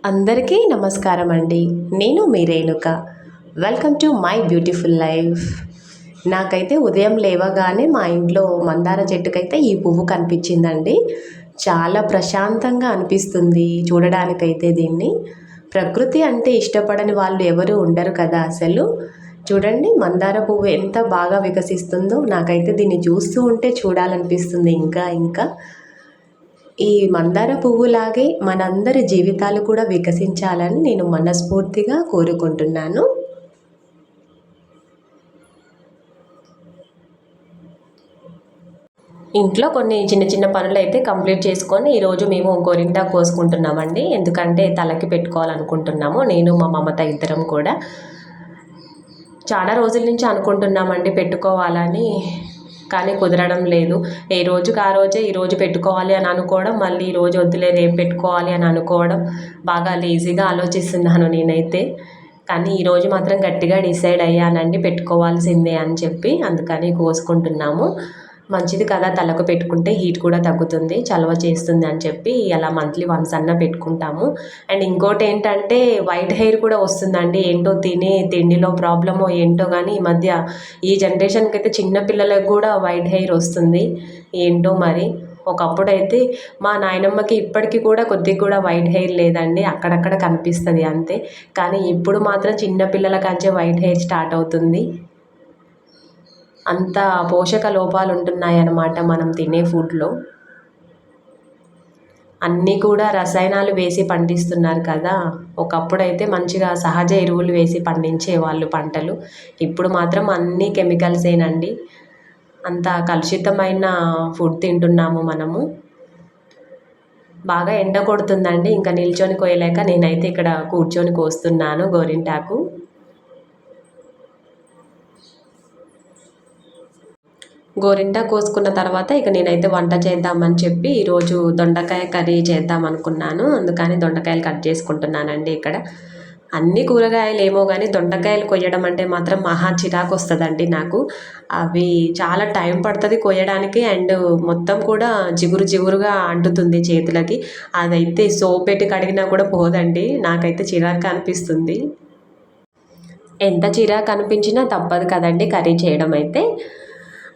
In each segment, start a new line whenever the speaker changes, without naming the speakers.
అందరికీ నమస్కారం అండి. నేను మీ Renuka. Welcome to my beautiful life. నాకైతే ఉదయం లేవగానే మా ఇంట్లో మందార చెట్టుకైతే ఈ పువ్వు కనిపించిందండి. చాలా ప్రశాంతంగా అనిపిస్తుంది చూడడానికైతే దీన్ని. ప్రకృతి అంటే ఇష్టపడని వాళ్ళు ఎవరు ఉండరు కదా అసలు. చూడండి మందార పువ్వు ఎంత బాగా వికసిస్తుందో. నాకైతే దీన్ని చూస్తూ ఉంటే చూడాలనిపిస్తుంది ఇంకా ఇంకా. ఈ మందార పువ్వులాగే మనందరి జీవితాలు కూడా వికసించాలని నేను మనస్ఫూర్తిగా కోరుకుంటున్నాను. ఇంట్లో కొన్ని చిన్న చిన్న పనులు అయితే కంప్లీట్ చేసుకొని ఈరోజు మేము గోరింటా కోసుకుంటున్నామండి. ఎందుకంటే తలకి పెట్టుకోవాలనుకుంటున్నాము నేను మా మమత ఇద్దరం కూడా. చాలా రోజుల నుంచి అనుకుంటున్నామండి పెట్టుకోవాలని, కానీ కుదరడం లేదు. ఏ రోజుకి ఆ రోజే ఈరోజు పెట్టుకోవాలి అని అనుకోవడం, మళ్ళీ ఈరోజు వద్దులే రేపు పెట్టుకోవాలి అని అనుకోవడం, బాగా లేజీగా ఆలోచిస్తున్నాను నేనైతే. కానీ ఈరోజు మాత్రం గట్టిగా డిసైడ్ అయ్యానండి పెట్టుకోవాల్సిందే అని చెప్పి. అందుకని కోసుకుంటున్నాము. మంచిది కదా తలకు పెట్టుకుంటే హీట్ కూడా తగ్గుతుంది, చలవ చేస్తుంది అని చెప్పి అలా మంత్లీ వన్స్ అన్న పెట్టుకుంటాము. అండ్ ఇంకోటి ఏంటంటే వైట్ హెయిర్ కూడా వస్తుందండి. ఏంటో తినే తిండిలో ప్రాబ్లమో ఏంటో కానీ ఈ మధ్య ఈ జనరేషన్కి అయితే చిన్నపిల్లలకు కూడా వైట్ హెయిర్ వస్తుంది ఏంటో మరి. ఒకప్పుడైతే మా నాయనమ్మకి ఇప్పటికీ కూడా కొద్దిగా కూడా వైట్ హెయిర్ లేదండి, అక్కడక్కడ కనిపిస్తుంది అంతే. కానీ ఇప్పుడు మాత్రం చిన్నపిల్లల కంచే వైట్ హెయిర్ స్టార్ట్ అవుతుంది. అంత పోషక లోపాలు ఉంటున్నాయన్నమాట మనం తినే ఫుడ్లో. అన్నీ కూడా రసాయనాలు వేసి పండిస్తున్నారు కదా. ఒకప్పుడైతే మంచిగా సహజ ఎరువులు వేసి పండించేవాళ్ళు పంటలు. ఇప్పుడు మాత్రం అన్నీ కెమికల్సేనండి. అంత కలుషితమైన ఫుడ్ తింటున్నాము మనము. బాగా ఎండ కొడుతుందండి, ఇంకా నిల్చొని కోయలేక నేనైతే ఇక్కడ కూర్చొని కోస్తున్నాను గోరింటాకు. గోరింటా కోసుకున్న తర్వాత ఇక నేనైతే వంట చేద్దామని చెప్పి ఈరోజు దొండకాయ కర్రీ చేద్దాం అనుకున్నాను. అందుకని దొండకాయలు కట్ చేసుకుంటున్నానండి ఇక్కడ. అన్ని కూరగాయలు ఏమో కానీ దొండకాయలు కొయ్యడం అంటే మాత్రం మహా చిరాకు వస్తుందండి నాకు. అవి చాలా టైం పడుతుంది కొయ్యడానికి. అండ్ మొత్తం కూడా జిగురు జిగురుగా అంటుతుంది చేతులకి. అదైతే సోప్ పెట్టి కడిగినా కూడా పోదండి. నాకైతే చిరాకు అనిపిస్తుంది. ఎంత చిరాకు అనిపించినా తప్పదు కదండి కర్రీ చేయడం అయితే.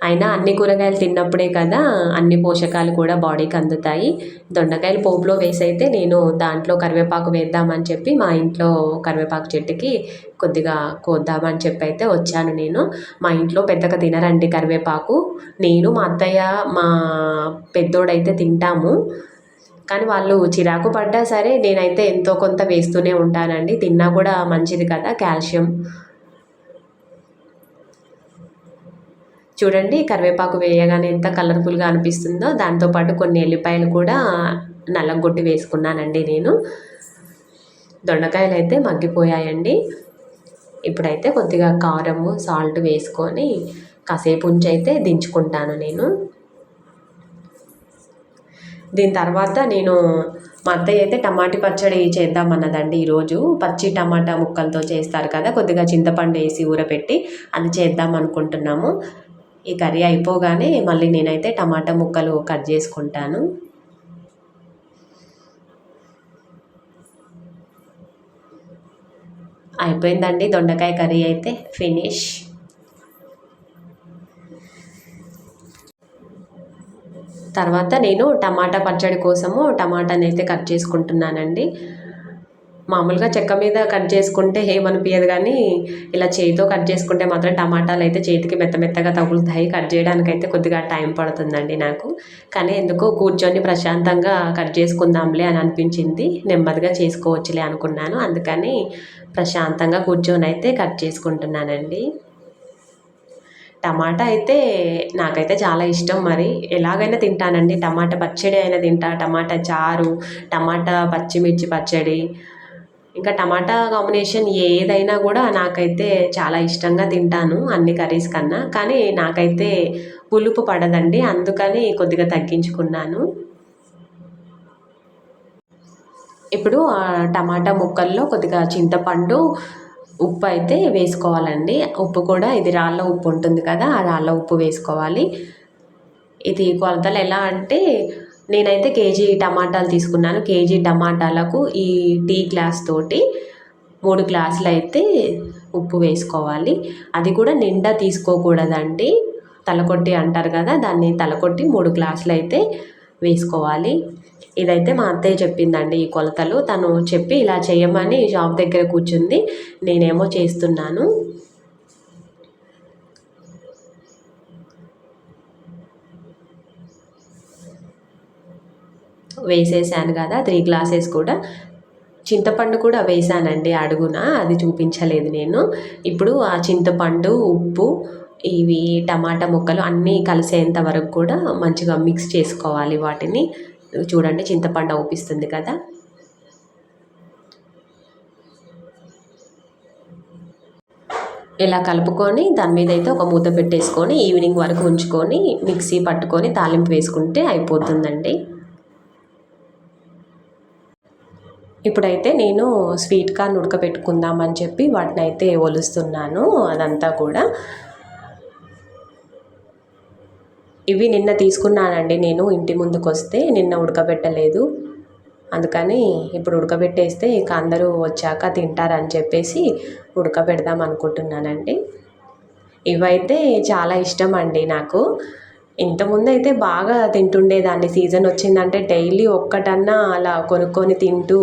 అయినా అన్ని కూరగాయలు తిన్నప్పుడే కదా అన్ని పోషకాలు కూడా బాడీకి అందుతాయి. దొండకాయలు పోపులో వేసి అయితే నేను దాంట్లో కరివేపాకు వేద్దామని చెప్పి మా ఇంట్లో కరివేపాకు చెట్టుకి కొద్దిగా కోద్దామని చెప్పి అయితే వచ్చాను నేను. మా ఇంట్లో పెద్దగా తినరండి కరివేపాకు. నేను మా అత్తయ్య మా పెద్దోడైతే తింటాము. కానీ వాళ్ళు చిరాకు పడ్డా సరే నేనైతే ఎంతో కొంత వేస్తూనే ఉంటానండి. తిన్నా కూడా మంచిది కదా కాల్షియం. చూడండి కరివేపాకు వేయగానే ఎంత కలర్ఫుల్గా అనిపిస్తుందో. దాంతోపాటు కొన్ని ఎల్లిపాయలు కూడా నల్లగొట్టి వేసుకున్నానండి నేను. దొండకాయలు అయితే మగ్గిపోయాయండి. ఇప్పుడైతే కొద్దిగా కారము సాల్ట్ వేసుకొని కాసేపు ఉంచి అయితే దించుకుంటాను నేను. దీని తర్వాత నేను మా అత్తయ్య అయితే టమాటా పచ్చడి చేద్దామన్నదండి ఈరోజు. పచ్చి టమాటా ముక్కలతో చేస్తారు కదా, కొద్దిగా చింతపండు వేసి ఊరపెట్టి అది చేద్దాం అనుకుంటున్నాము. ఈ కర్రీ అయిపోగానే మళ్ళీ నేనైతే టమాటా ముక్కలు కట్ చేసుకుంటాను. అయిపోయిందండి దొండకాయ కర్రీ అయితే ఫినిష్. తర్వాత నేను టమాటా పచ్చడి కోసము టమాటాని అయితే కట్ చేసుకుంటున్నానండి. మామూలుగా చెక్క మీద కట్ చేసుకుంటే ఏమనిపించదు, కానీ ఇలా చేతితో కట్ చేసుకుంటే మాత్రం టమాటాలు అయితే చేతికి మెత్త మెత్తగా తగులుతాయి. కట్ చేయడానికి అయితే కొద్దిగా టైం పడుతుందండి నాకు. కానీ ఎందుకో కూర్చొని ప్రశాంతంగా కట్ చేసుకుందాంలే అని అనిపించింది. నెమ్మదిగా చేసుకోవచ్చులే అనుకున్నాను. అందుకని ప్రశాంతంగా కూర్చొని అయితే కట్ చేసుకుంటున్నానండి. టమాటా అయితే నాకైతే చాలా ఇష్టం. మరి ఎలాగైనా తింటానండి. టమాటా పచ్చడి అయినా తింటా, టమాటా చారు, టమాటా పచ్చిమిర్చి పచ్చడి, ఇంకా టమాటా కాంబినేషన్ ఏదైనా కూడా నాకైతే చాలా ఇష్టంగా తింటాను అన్ని కర్రీస్ కన్నా. కానీ నాకైతే పులుపు పడదండి, అందుకని కొద్దిగా తగ్గించుకున్నాను. ఇప్పుడు టమాటా ముక్కల్లో కొద్దిగా చింతపండు ఉప్పు అయితే వేసుకోవాలండి. ఉప్పు కూడా ఇది రాళ్ళ ఉప్పు ఉంటుంది కదా, ఆ రాళ్ళ ఉప్పు వేసుకోవాలి. ఇది కొలతలు ఎలా అంటే నేనైతే కేజీ టమాటాలు తీసుకున్నాను. కేజీ టమాటాలకు ఈ టీ గ్లాస్ తోటి 3 గ్లాసులు అయితే ఉప్పు వేసుకోవాలి. అది కూడా నిండా తీసుకోకూడదండి. తలకొట్టి అంటారు కదా, దాన్ని తలకొట్టి 3 గ్లాసులు అయితే వేసుకోవాలి. ఇదైతే మా అత్తయ్య చెప్పిందండి ఈ కొలతలు. తను చెప్పి ఇలా చేయమని షాప్ దగ్గర కూర్చుంది, నేనేమో చేస్తున్నాను. వేసేసాను కదా 3 గ్లాసెస్ కూడా. చింతపండు కూడా వేసానండి అడుగున, అది చూపించలేదు నేను. ఇప్పుడు ఆ చింతపండు, ఉప్పు, ఇవి టమాటా ముక్కలు అన్నీ కలిసేంత వరకు కూడా మంచిగా మిక్స్ చేసుకోవాలి వాటిని. చూడండి చింతపండు అవుపిస్తుంది కదా. ఇలా కలుపుకొని దాని మీద అయితే ఒక మూత పెట్టేసుకొని ఈవినింగ్ వరకు ఉంచుకొని మిక్సీ పట్టుకొని తాలింపు వేసుకుంటే అయిపోతుందండి. ఇప్పుడైతే నేను స్వీట్ కార్న్ ఉడకబెట్టుకుందామని చెప్పి వాటిని అయితే ఒలుస్తున్నాను. అదంతా కూడా ఇవి నిన్న తీసుకున్నానండి నేను ఇంటి ముందుకు వస్తే, నిన్న ఉడకబెట్టలేదు. అందుకని ఇప్పుడు ఉడకబెట్టేస్తే ఇక అందరూ వచ్చాక తింటారని చెప్పేసి ఉడకబెడదాం అనుకుంటున్నానండి. ఇవైతే చాలా ఇష్టం అండి నాకు. ఇంతకుముందు అయితే బాగా తింటుండేదాన్ని. సీజన్ వచ్చిందంటే డైలీ ఒక్కటన్నా అలా కొనుక్కొని తింటూ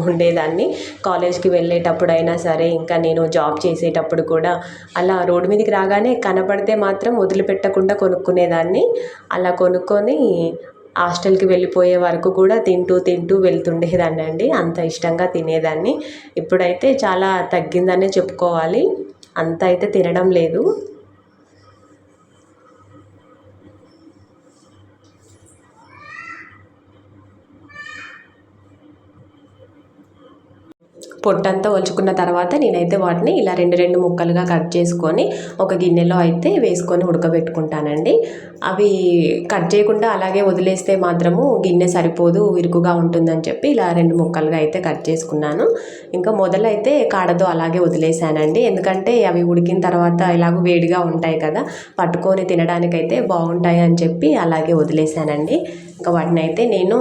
ఉండేదాన్ని. కాలేజ్కి వెళ్ళేటప్పుడైనా సరే, ఇంకా నేను జాబ్ చేసేటప్పుడు కూడా అలా రోడ్డు మీదకి రాగానే కనపడితే మాత్రం వదిలిపెట్టకుండా కొనుక్కునేదాన్ని. అలా కొనుక్కొని హాస్టల్కి వెళ్ళిపోయే వరకు కూడా తింటూ తింటూ వెళ్తుండేదాన్ని అండి. అంత ఇష్టంగా తినేదాన్ని. ఇప్పుడైతే చాలా తగ్గిందనే చెప్పుకోవాలి. అంత అయితే తినడం లేదు. పొట్టంతా ఒలుచుకున్న తర్వాత నేనైతే వాటిని ఇలా 2 ముక్కలుగా కట్ చేసుకొని ఒక గిన్నెలో అయితే వేసుకొని ఉడకబెట్టుకుంటానండి. అవి కట్ చేయకుండా అలాగే వదిలేస్తే మాత్రము గిన్నె సరిపోదు, ఇరుకుగా ఉంటుందని చెప్పి ఇలా 2 ముక్కలుగా అయితే కట్ చేసుకున్నాను. ఇంకా మొదలైతే కాడతో అలాగే వదిలేసానండి. ఎందుకంటే అవి ఉడికిన తర్వాత ఇలాగ వేడిగా ఉంటాయి కదా, పట్టుకొని తినడానికైతే బాగుంటాయి అని చెప్పి అలాగే వదిలేసానండి. ఇంకా వాటిని అయితే నేను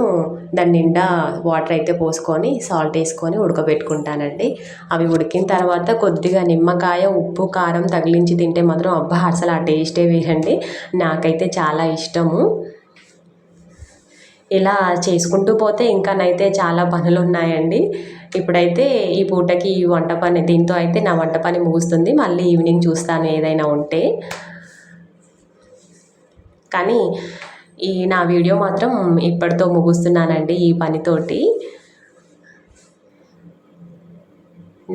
దాని నిండా వాటర్ అయితే పోసుకొని సాల్ట్ వేసుకొని ఉడకబెట్టుకుంటానండి. అవి ఉడికిన తర్వాత కొద్దిగా నిమ్మకాయ, ఉప్పు, కారం తగిలించి తింటే మాత్రం అబ్బా అసలు ఆ టేస్టే వేరండి. నాకైతే చాలా ఇష్టము. ఇలా చేసుకుంటూ పోతే ఇంకానైతే చాలా పనులు ఉన్నాయండి. ఇప్పుడైతే ఈ పూటకి ఈ వంట పని, దీంతో అయితే నా వంట పని ముగుస్తుంది. మళ్ళీ ఈవినింగ్ చూస్తాను ఏదైనా ఉంటే. కానీ నా వీడియో మాత్రం ఇప్పటితో ముగుస్తున్నానండి ఈ పనితోటి.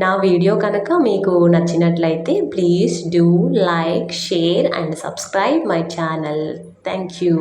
నా వీడియో కనుక మీకు నచ్చినట్లయితే please do like, share and subscribe my channel. Thank you.